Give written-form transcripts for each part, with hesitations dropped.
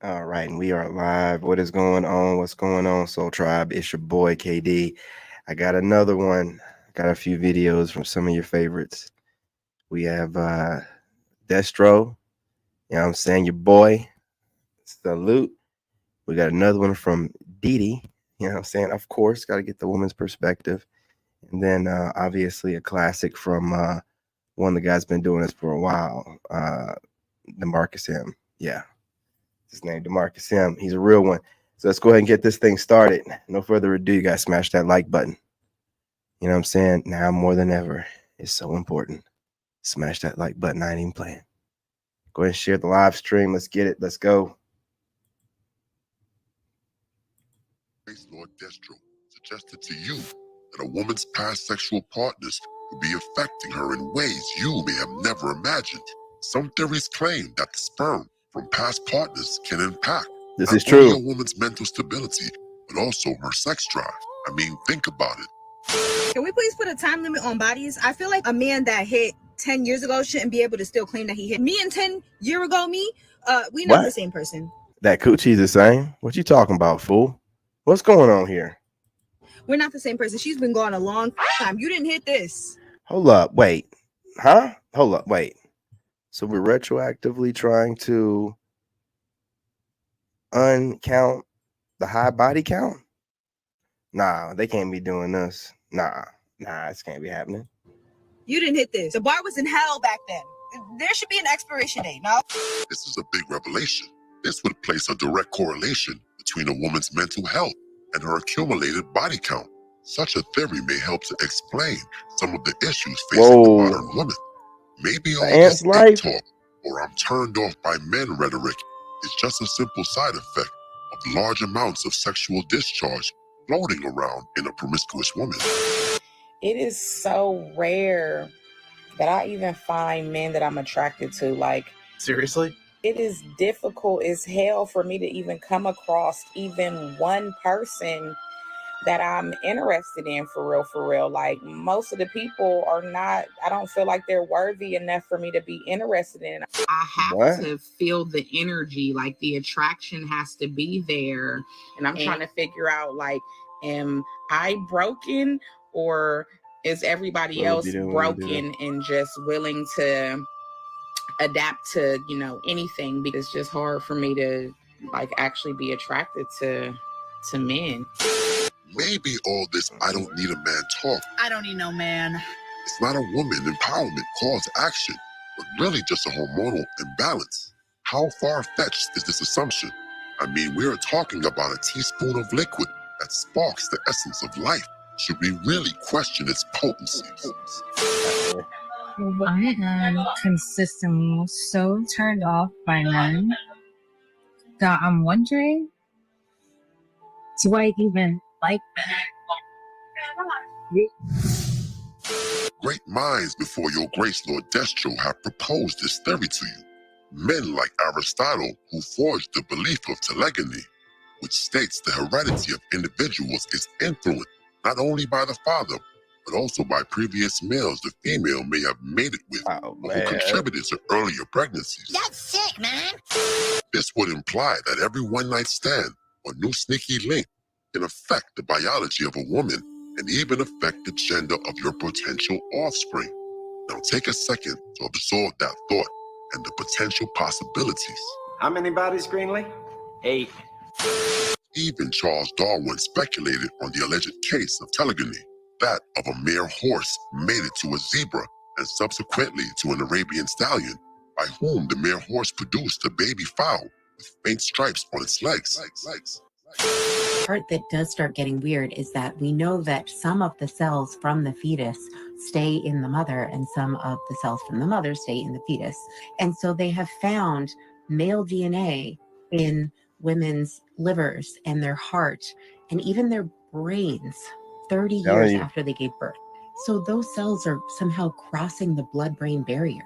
All right, and we are live. What is going on? What's going on, Soul Tribe? It's your boy KD. I got another one. I got a few videos from some of your favorites. We have Destro. You know what I'm saying? Your boy. Salute. We got another one from Didi. You know what I'm saying? Of course, got to get the woman's perspective. And then obviously a classic from one of the guys been doing this for a while. DeMarcus M. Yeah, his name DeMarcus M. He's a real one. So let's go ahead and get this thing started. No further ado, you guys smash that like button. You know what I'm saying? Now more than ever, it's so important. Smash that like button. I ain't even playing. Go ahead and share the live stream. Let's get it. Let's go. Lord Destro suggested to you that a woman's past sexual partners could be affecting her in ways you may have never imagined. Some theories claim that the sperm from past partners can impact This not is only true. a woman's mental stability, but also her sex drive. I mean, think about it. Can we please put a time limit on bodies? I feel like a man that hit 10 years ago shouldn't be able to still claim that he hit me. And 10 years ago me, we not the same person. That coochie's the same. What you talking about, fool? What's going on here? We're not the same person. She's been gone a long time. You didn't hit this. Hold up. Wait. Huh? Hold up. Wait. So we're retroactively trying to uncount the high body count? Nah, they can't be doing this. Nah, this can't be happening. You didn't hit this. The bar was in hell back then. There should be an expiration date, no? This is a big revelation. This would place a direct correlation between a woman's mental health and her accumulated body count. Such a theory may help to explain some of the issues facing the modern woman. Maybe all this big talk or I'm turned off by men rhetoric is just a simple side effect of large amounts of sexual discharge floating around in a promiscuous woman. It is so rare that I even find men that I'm attracted to. Like, seriously? It is difficult as hell for me to even come across even one person that I'm interested in for real. Like, most of the people are not, I don't feel like they're worthy enough for me to be interested in. I have to feel the energy, like the attraction has to be there. And I'm trying to figure out, like, am I broken or is everybody else broken and just willing to adapt to, anything? Because it's just hard for me to like actually be attracted to men. Maybe all this I don't need a man talk. I don't need no man. It's not a woman empowerment call to action, but really just a hormonal imbalance. How far-fetched is this assumption? I mean, we're talking about a teaspoon of liquid that sparks the essence of life. Should we really question its potency? I am consistently so turned off by men that I'm wondering, do I even like them? Great minds before your grace, Lord Destro, have proposed this theory to you. Men like Aristotle, who forged the belief of telegony, which states the heredity of individuals is influenced not only by the father, but also by previous males the female may have mated with, or who contributed to earlier pregnancies. That's sick, man. This would imply that every one-night stand or new sneaky link can affect the biology of a woman and even affect the gender of your potential offspring. Now take a second to absorb that thought and the potential possibilities. How many bodies, Greenlee? 8. Even Charles Darwin speculated on the alleged case of telegony, that of a mare horse mated to a zebra and subsequently to an Arabian stallion, by whom the mare horse produced a baby fowl with faint stripes on its legs. Part that does start getting weird is that we know that some of the cells from the fetus stay in the mother and some of the cells from the mother stay in the fetus. And so they have found male DNA in women's livers and their heart and even their brains 30 years after they gave birth. So those cells are somehow crossing the blood-brain barrier.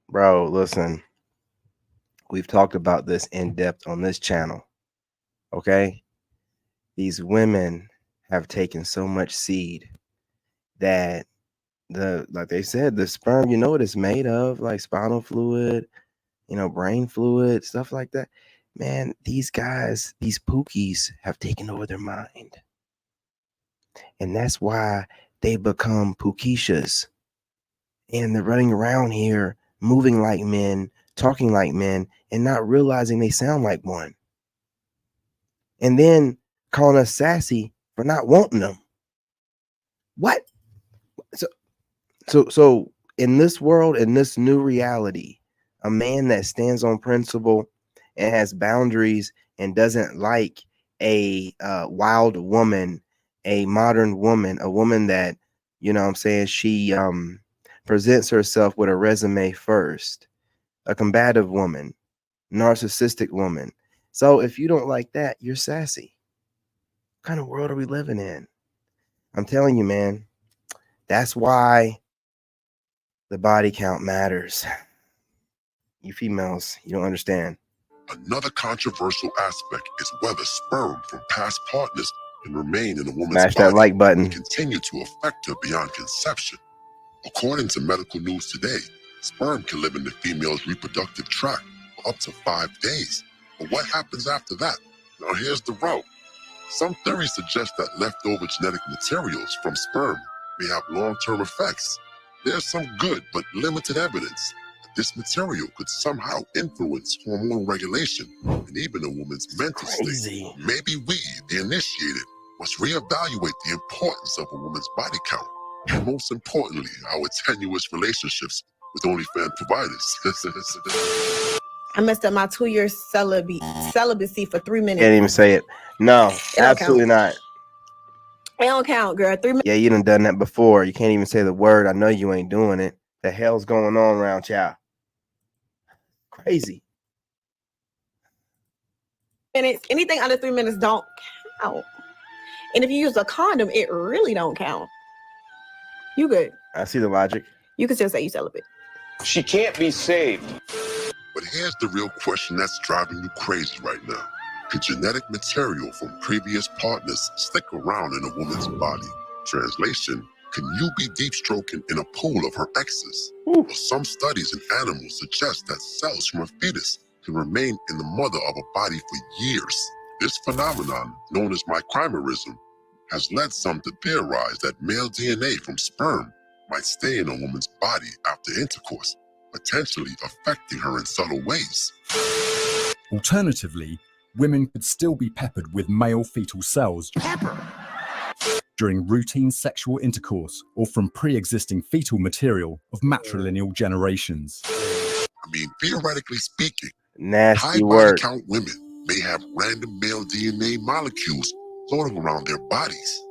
Bro, listen. We've talked about this in depth on this channel. Okay? These women have taken so much seed that like they said, the sperm, what it's made of, like spinal fluid, brain fluid, stuff like that. Man, these guys, these pookies have taken over their mind. And that's why they become pookishas. And they're running around here, moving like men, talking like men, and not realizing they sound like one. And then calling us sassy for not wanting them. What? So in this world, in this new reality, a man that stands on principle and has boundaries and doesn't like a wild woman, a modern woman, a woman that, you know what I'm saying, she presents herself with a resume first, a combative woman, narcissistic woman. So if you don't like that, you're sassy. What kind of world are we living in? I'm telling you, man, that's why the body count matters. You females, you don't understand. Another controversial aspect is whether sperm from past partners can remain in a woman's Smash body that like and button. continue to affect her beyond conception. According to Medical News Today, sperm can live in the female's reproductive tract for up to 5 days. But what happens after that? Now here's the route. Some theories suggest that leftover genetic materials from sperm may have long-term effects. There's some good but limited evidence that this material could somehow influence hormone regulation and even a woman's mental Crazy. state. Maybe we, the initiated, must reevaluate the importance of a woman's body count, and most importantly, our tenuous relationships with OnlyFans providers. I messed up my 2-year celibacy for 3 minutes. Can't even say it. No, don't absolutely not. It don't count, girl. 3 minutes. Yeah, you done that before. You can't even say the word. I know you ain't doing it. The hell's going on around y'all? Crazy. Minutes. Anything under 3 minutes don't count. And if you use a condom, it really don't count. You good. I see the logic. You can still say you celibate. She can't be saved. But here's the real question that's driving you crazy right now. Could genetic material from previous partners stick around in a woman's body? Translation, can you be deep stroking in a pool of her exes? Well, some studies in animals suggest that cells from a fetus can remain in the mother of a body for years. This phenomenon, known as michimerism, has led some to theorize that male DNA from sperm might stay in a woman's body after intercourse, potentially affecting her in subtle ways. Alternatively, women could still be peppered with male fetal cells during routine sexual intercourse or from pre-existing fetal material of matrilineal generations. I mean, theoretically speaking, Nasty high body word. count women may have random male DNA molecules floating around their bodies.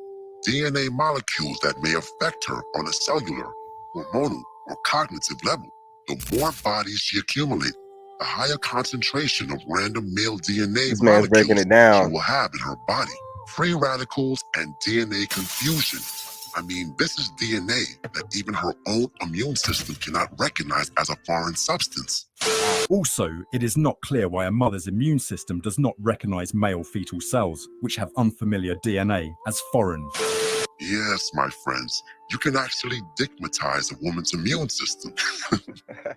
DNA molecules that may affect her on a cellular, hormonal, or cognitive level. The more bodies she accumulates, the higher concentration of random male DNA This man's breaking molecules it down. she will have in her body. Free radicals and DNA confusion. I mean, this is DNA that even her own immune system cannot recognize as a foreign substance. Also, it is not clear why a mother's immune system does not recognize male fetal cells, which have unfamiliar DNA, as foreign. Yes, my friends, you can actually digmatize a woman's immune system.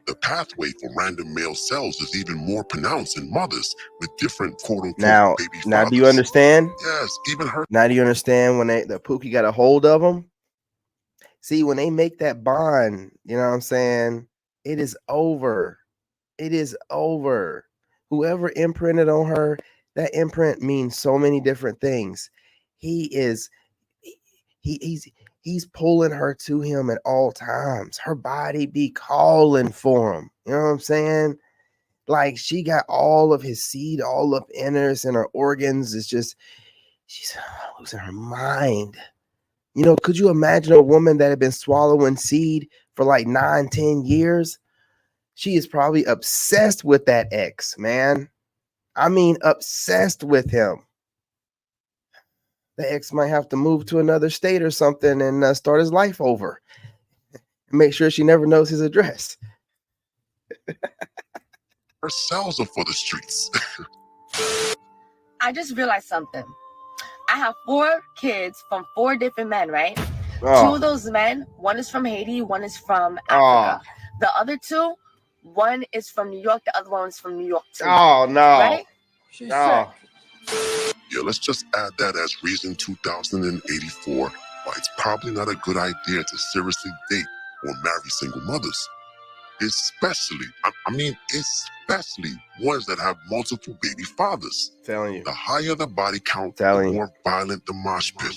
The pathway for random male cells is even more pronounced in mothers with different quote-unquote baby fathers. Now do you understand? Yes, even her. Now do you understand when the pookie got a hold of them? See, when they make that bond, you know what I'm saying? It is over. It is over. Whoever imprinted on her, that imprint means so many different things. He's pulling her to him at all times. Her body be calling for him. You know what I'm saying? Like, she got all of his seed all up in her, and her organs. It's just, she's losing her mind. You know, could you imagine a woman that had been swallowing seed for like 9-10 years? She is probably obsessed with that ex, man. I mean, obsessed with him. The ex might have to move to another state or something and start his life over. Make sure she never knows his address. Her cells are for the streets. I just realized something. I have 4 kids from 4 different men, right? Oh. 2 of those men, one is from Haiti, one is from Africa. The other 2, one is from New York, the other one is from New York too. Oh, no. Right? She's Oh, Yeah, let's just add that as reason 2084 why it's probably not a good idea to seriously date or marry single mothers. Especially ones that have multiple baby fathers. telling you. The higher the body count, Telling the you. more violent the mosh pit.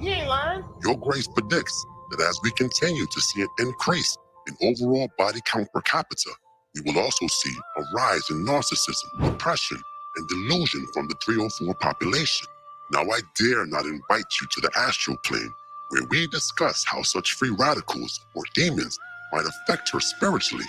You ain't lying. Your Grace predicts that as we continue to see an increase in overall body count per capita, we will also see a rise in narcissism, depression, and delusion from the 304 population. Now I dare not invite you to the astral plane, where we discuss how such free radicals or demons might affect her spiritually.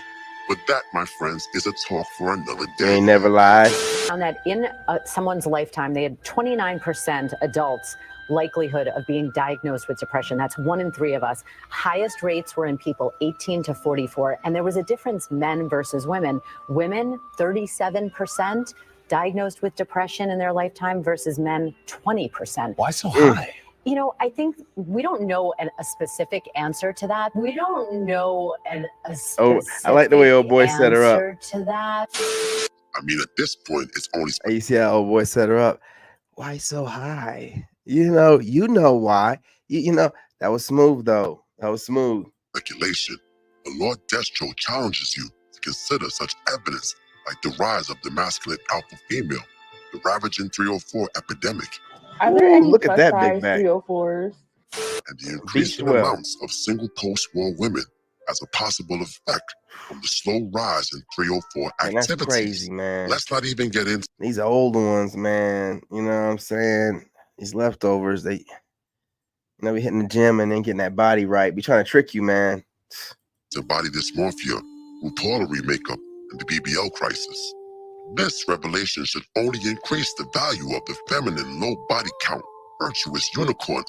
But that, my friends, is a talk for another You day. ain't never lied. Found that in someone's lifetime, they had 29% adults likelihood of being diagnosed with depression. That's 1 in 3 of us. Highest rates were in people 18 to 44. And there was a difference, men versus women. Women, 37% diagnosed with depression in their lifetime versus men, 20%. Why so high? You know, I think we don't know a specific answer to that. We don't know a specific I like the way old boy set her up. answer to that. I mean, at this point, it's only You see how old boy set her up? Why so high? You know why. You know, that was smooth though. That was smooth. speculation. The Lord Destro challenges you to consider such evidence like the rise of the masculine alpha female, the ravaging 304 epidemic, Are there Ooh, any look at plus that big size back. 304s? and the increasing swell. amounts of single post-war women as a possible effect from the slow rise in 304 Man, that's activities. crazy, man. Let's not even get into These old ones, man. You know what I'm saying? These leftovers, they be hitting the gym and then getting that body right. Be trying to trick you, man. body dysmorphia, RuPaul makeup, and the BBL crisis. This revelation should only increase the value of the feminine low body count, virtuous unicorn,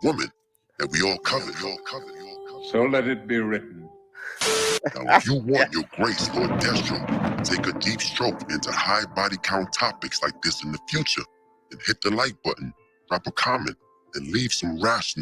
woman, that we all covet. So let it be written. Now, if you want your Grace, Lord Destro, to take a deep stroke into high body count topics like this in the future, then hit the like button, drop a comment, and leave some rations